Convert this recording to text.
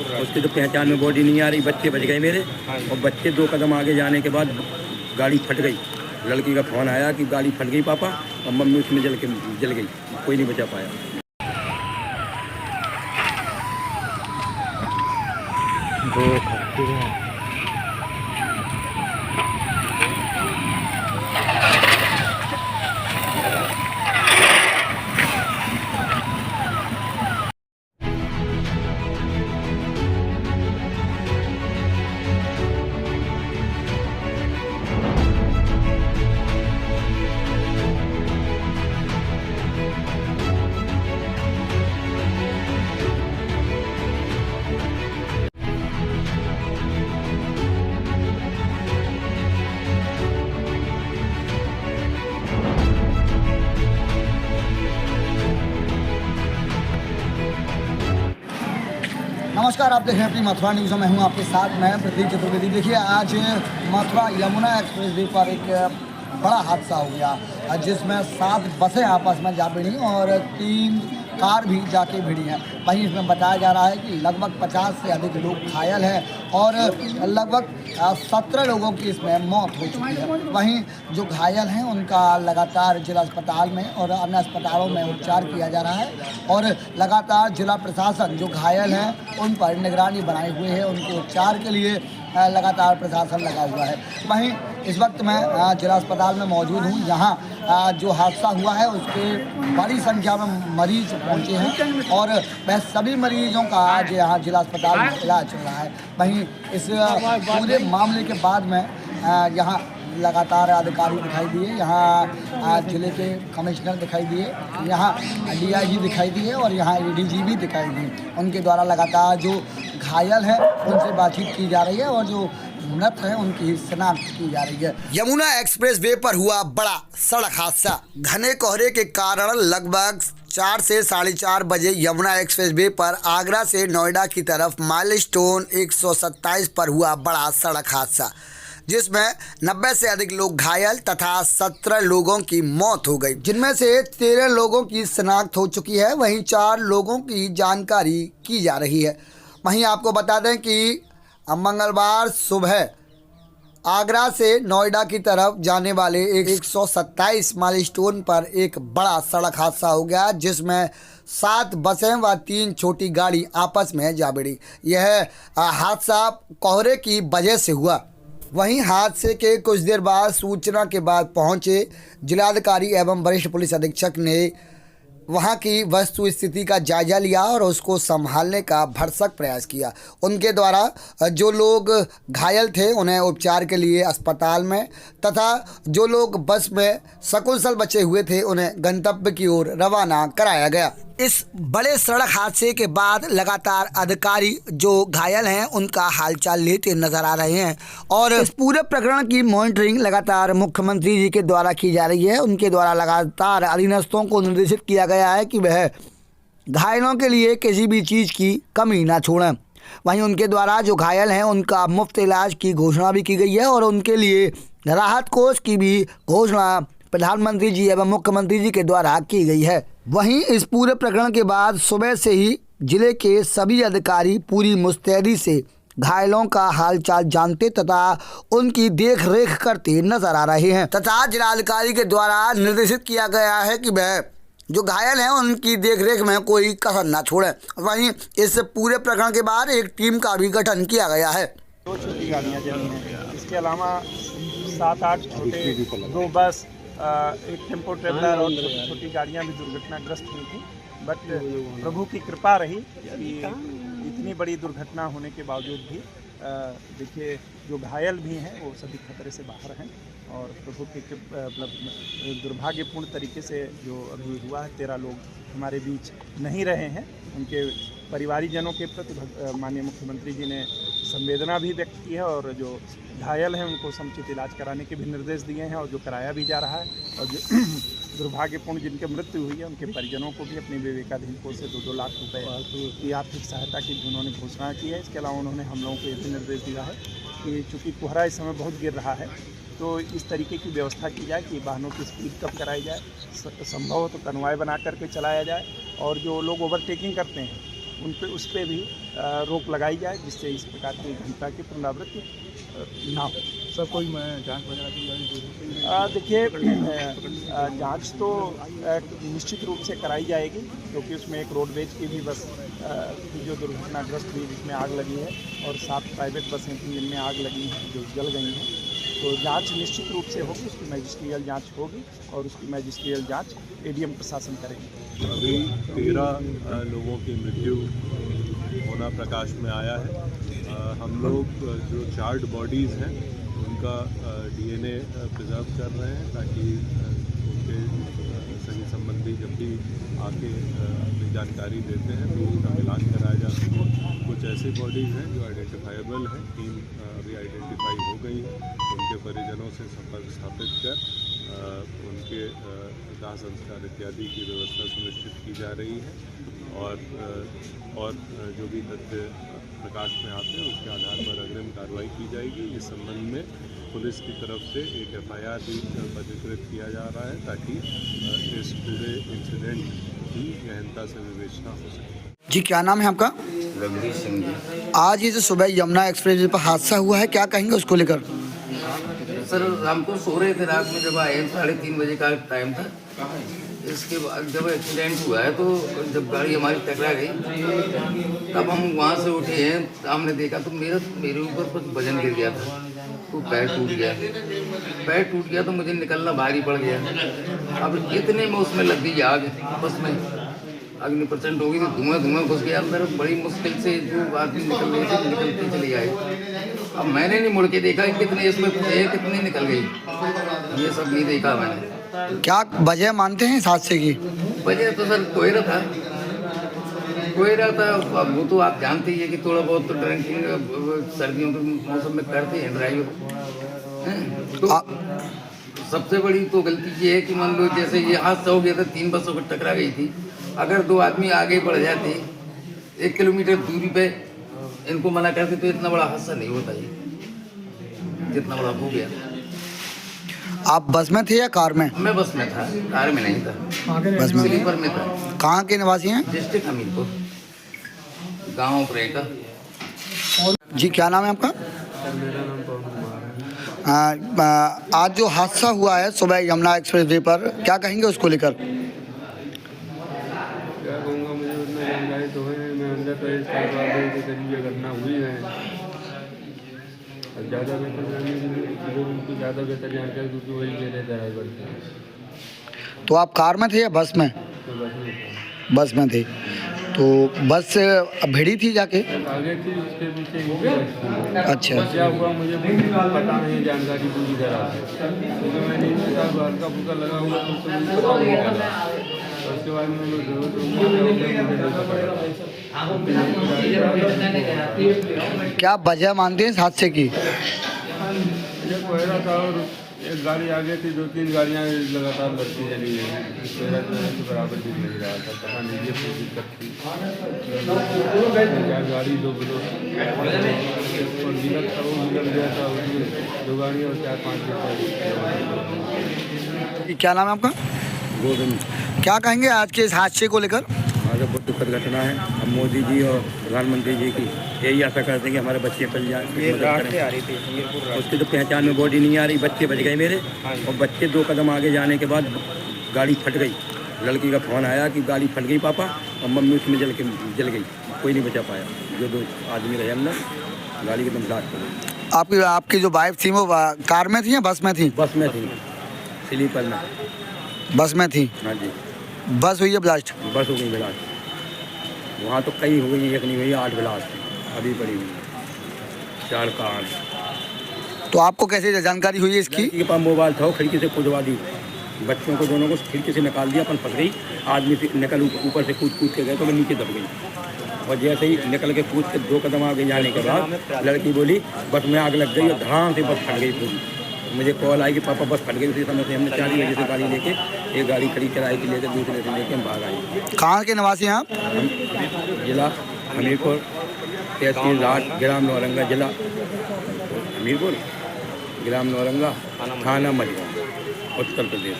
उसकी तो पहचान में बॉडी नहीं आ रही। बच्चे बच गए मेरे, और बच्चे 2 कदम आगे जाने के बाद गाड़ी फट गई। लड़की का फ़ोन आया कि गाड़ी फट गई पापा, और मम्मी उसमें जल गई, कोई नहीं बचा पाया। नमस्कार, आप देख रहे हैं अपनी मथुरा न्यूज़। मैं हूं आपके साथ, मैं प्रदीप चतुर्वेदी। देखिए, आज मथुरा यमुना एक्सप्रेस वे पर एक बड़ा हादसा हो गया जिसमें 7 बसें आपस में जा भिड़ी और 3 कार भी जाके भिड़ी हैं। वहीं इसमें बताया जा रहा है कि लगभग 50 से अधिक लोग घायल हैं और लगभग 17 लोगों की इसमें मौत हो चुकी है। वहीं जो घायल हैं उनका लगातार जिला अस्पताल में और अन्य अस्पतालों में उपचार किया जा रहा है और लगातार जिला प्रशासन जो घायल हैं उन पर निगरानी बनाए हुए है। उनके उपचार के लिए लगातार प्रशासन लगा हुआ है। वहीं इस वक्त मैं जिला अस्पताल में मौजूद हूँ। यहाँ जो हादसा हुआ है उसके बड़ी संख्या में मरीज पहुँचे हैं और वह सभी मरीजों का आज यहाँ जिला अस्पताल में इलाज चल रहा है। वहीं इस पूरे मामले के बाद में यहाँ लगातार अधिकारी दिखाई दिए, यहाँ जिले के कमिश्नर दिखाई दिए, यहाँ DIG दिखाई दिए और यहाँ ADG भी दिखाई दिए। उनके द्वारा लगातार जो घायल हैं उनसे बातचीत की जा रही है और जो मृत हैं उनकी शिनाख्त की जा रही है। यमुना एक्सप्रेस वे पर हुआ बड़ा सड़क हादसा। घने कोहरे के कारण लगभग 4 से 4:30 बजे यमुना एक्सप्रेस वे पर आगरा से नोएडा की तरफ माइलस्टोन 127 पर हुआ बड़ा सड़क हादसा, जिसमें 90 से अधिक लोग घायल तथा 17 लोगों की मौत हो गई, जिनमें से 13 लोगों की शिनाख्त हो चुकी है। वहीं 4 लोगों की जानकारी की जा रही है। वहीं आपको बता दें कि मंगलवार सुबह आगरा से नोएडा की तरफ जाने वाले 127 माइलस्टोन पर एक बड़ा सड़क हादसा हो गया, जिसमें 7 बसें व 3 छोटी गाड़ी आपस में जा भिड़ी। यह हादसा कोहरे की वजह से हुआ। वहीं हादसे के कुछ देर बाद सूचना के बाद पहुंचे जिलाधिकारी एवं वरिष्ठ पुलिस अधीक्षक ने वहां की वस्तु स्थिति का जायजा लिया और उसको संभालने का भरसक प्रयास किया। उनके द्वारा जो लोग घायल थे उन्हें उपचार के लिए अस्पताल में तथा जो लोग बस में सकुशल बचे हुए थे उन्हें गंतव्य की ओर रवाना कराया गया। इस बड़े सड़क हादसे के बाद लगातार अधिकारी जो घायल हैं उनका हालचाल लेते नजर आ रहे हैं और इस पूरे प्रकरण की मॉनिटरिंग लगातार मुख्यमंत्री जी के द्वारा की जा रही है। उनके द्वारा लगातार अधीनस्थों को निर्देशित किया गया है कि वह घायलों के लिए किसी भी चीज़ की कमी ना छोड़ें। वहीं उनके द्वारा जो घायल हैं उनका मुफ्त इलाज की घोषणा भी की गई है और उनके लिए राहत कोष की भी घोषणा प्रधानमंत्री जी एवं मुख्यमंत्री जी के द्वारा की गई है। वहीं इस पूरे प्रकरण के बाद सुबह से ही जिले के सभी अधिकारी पूरी मुस्तैदी से घायलों का हालचाल जानते तथा उनकी देखरेख करते नजर आ रहे हैं तथा जिलाधिकारी के द्वारा निर्देशित किया गया है कि वह जो घायल हैं उनकी देखरेख में कोई कसर न छोड़े। वहीं इस पूरे प्रकरण के बाद एक टीम का भी गठन किया गया है। 2 छोटी गाड़ियाँ जली हैं, इसके अलावा 7-8 छोटे 2 बस, एक टेम्पो ट्रेवलर और छोटी छोटी गाड़ियाँ भी दुर्घटनाग्रस्त हुई थी। बट प्रभु की कृपा रही कि इतनी बड़ी दुर्घटना होने के बावजूद भी देखिए जो घायल भी हैं वो सभी खतरे से बाहर हैं और प्रभु के मतलब दुर्भाग्यपूर्ण तरीके से जो अभी हुआ है 13 लोग हमारे बीच नहीं रहे हैं। उनके परिवारीजनों के प्रति माननीय मुख्यमंत्री जी ने संवेदना भी व्यक्त की है और जो घायल हैं उनको समुचित इलाज कराने के भी निर्देश दिए हैं और जो कराया भी जा रहा है और जो दुर्भाग्यपूर्ण जिनकी मृत्यु हुई है उनके परिजनों को भी अपने विवेकाधीन कोष से 2-2 लाख रुपए की आर्थिक सहायता की भी उन्होंने घोषणा की है। इसके अलावा उन्होंने हम लोगों को ये भी निर्देश दिया है कि चूँकि कोहरा इस समय बहुत गिर रहा है तो इस तरीके की व्यवस्था की जाए कि वाहनों की स्पीड कम कराई जाए, संभव हो तो कन्वॉय बना करके चलाया जाए और जो लोग ओवरटेकिंग करते हैं उन पे उस पर भी रोक लगाई जाए, जिससे इस प्रकार की घटना की पुनरावृत्ति ना हो। सर कोई जांच वगैरह की देखिए, जांच तो निश्चित रूप से कराई जाएगी, क्योंकि उसमें एक रोडवेज की भी बस की जो दुर्घटनाग्रस्त हुई जिसमें आग लगी है, और 7 प्राइवेट बसें थी जिनमें आग लगी हैं जो जल गई हैं। तो जांच निश्चित रूप से होगी, उसकी मैजिस्ट्रियल जांच होगी और उसकी मैजिस्ट्रियल जांच एडीएम प्रशासन करेंगे। अभी 13 लोगों की मृत्यु होना प्रकाश में आया है। हम लोग जो चार्ड बॉडीज़ हैं उनका डीएनए प्रिजर्व कर रहे हैं, ताकि उनके सही संबंधी जब भी आके अपनी जानकारी देते हैं तो उसका मिलान कराया जा सके। कुछ ऐसी बॉडीज़ हैं जो आइडेंटिफाइबल हैं, 3 अभी आइडेंटिफाई हो गई हैं। उनके परिजनों से संपर्क स्थापित कर उनके दाह संस्कार इत्यादि की व्यवस्था सुनिश्चित की जा रही है, और जो भी तथ्य प्रकाश में आते हैं उसके आधार पर अग्रिम कार्रवाई की जाएगी। इस संबंध में पुलिस की तरफ से एक एफआईआर भी पंजीकृत किया जा रहा है, ताकि इस पूरे इंसिडेंट की गहनता से विवेचना हो सके। जी क्या नाम है आपका? रघुवीर सिंह जी। आज ये जो सुबह यमुना एक्सप्रेस पर हादसा हुआ है, क्या कहेंगे उसको लेकर? सर हम तो सो रहे थे रात में, जब आए 3:30 बजे का टाइम था। इसके बाद जब एक्सीडेंट हुआ है तो जब गाड़ी हमारी टकरा गई तब हम वहाँ से उठे हैं, हमने देखा तो मेरे ऊपर कुछ वजन गिर गया था, तो पैर टूट गया तो मुझे निकलना भारी पड़ गया। अब इतने में उसमें लग गई आग, बस में अग्नि प्रचंड हो गई, तो धुआं घुस गया अंदर। बड़ी मुश्किल से जो आदमी निकलते चले आए। अब मैंने नहीं मुड़ के देखा कितने इसमें थे, कितने निकल गई, ये सब नहीं देखा मैंने। क्या वजह मानते हैं इस हादसे की? वजह तो सर कोयरा था। अब वो तो आप जानते ही है कि थोड़ा बहुत तो ड्रिंकिंग सर्दियों के मौसम में करते हैं ड्राइवर। तो सबसे बड़ी तो गलती ये है कि मान लो जैसे ये हादसा हो गया था, 3 बसों को टकरा गई थी। अगर 2 आदमी आगे बढ़ जाते 1 किलोमीटर दूरी पे, इनको मना करते तो इतना बड़ा हादसा नहीं होता ये, जितना बड़ा हो गया। आप बस में थे या कार में? मैं बस में था, कार में नहीं था, बस में। स्लीपर में था। कहाँ के निवासी हैं? डिस्ट्रिक्ट हमीरपुर, गाँव प्रेका। जी क्या नाम है आपका? आज जो हादसा हुआ है सुबह यमुना एक्सप्रेस वे पर, क्या कहेंगे उसको लेकर? क्या कहूँगा, मुझे उतना जानकारी तो है, मैं अंदर तो इस ये घटना हुई है। ज़्यादा बेहतर ज़्यादा बेहतर जानकारी क्योंकि वही मेरे ड्राइवर थे। तो आप कार में थे या बस में? तो बस में था। बस में थे, तो बस भिड़ी थी जाके? आगे थी, उसके पीछे ही बस थी। अच्छा। क्या हुआ मुझे पता नहीं, जानकारी पूरी तरह से, क्योंकि मैंने हल्का फुल्का लगा हुआ तो उसको पता नहीं चला। उसके बाद में क्या वजह मानते हैं इस हादसे की? ये कोयरा था और एक गाड़ी आगे थी, 2-3 गाड़ियाँ लगातार बढ़ती चली गई। कोयरा तो बराबर दिख नहीं रहा था, पता नहीं ये कोई दिक्कत थी। 4 गाड़ी 2 और मिलत था, वो मिलत गया था, उसमें 2 गाड़ी और 4-5 क्या नाम है आपका? गोविंद। क्या कहेंगे आज के इस हादसे को लेकर? हमारे बहुत दुखद घटना है। हम मोदी जी और प्रधानमंत्री जी की यही आशा करते हैं कि हमारे बच्चे पल जाए, मदद करें। उसकी तो पहचान में बॉडी नहीं आ रही, बच्चे बच गए मेरे, और बच्चे 2 कदम आगे जाने के बाद गाड़ी फट गई। लड़की का फ़ोन आया कि गाड़ी फट गई पापा, और मम्मी उसमें जल गई, कोई नहीं बचा पाया। जो 2 आदमी रहे अंदर, गाड़ी की दम ब्लास्ट हो गई। आपकी जो वाइफ थी वो कार में थी या बस में थी? बस में थी, स्लीपर में। बस में थी? हाँ जी। बस हुई है ब्लास्ट? बस हो गई ब्लास्ट। वहाँ तो कई हो गई, एक नहीं हुई, 8 ब्लास्ट अभी पड़ी हुई, 4 कार। तो आपको कैसे जानकारी हुई है इसकी? के पास मोबाइल था, वो खिड़की से कूदवा दी, बच्चों को दोनों को खिड़की से निकाल दिया, अपन फंस गई। आदमी से निकल ऊपर से कूद के गए तो मैं नीचे दब गई, और जैसे ही निकल के कूद के 2 कदम आगे जाने के बाद लड़की बोली बस में आग लग गई, और धड़ाम से बस फट गई पूरी। मुझे कॉल आई कि पापा बस फट गई। उसी समय से हमने 4 बजे से गाड़ी लेके, एक गाड़ी खड़ी किराए की लेकर दूसरे से लेके हम भाग आए। कहाँ के निवासी हैं आप? जिला हमीरपुर, तहसील राट, ग्राम नौरंगा, जिला हमीरपुर, ग्राम नौरंगा, थाना मझगांव, उत्तर प्रदेश।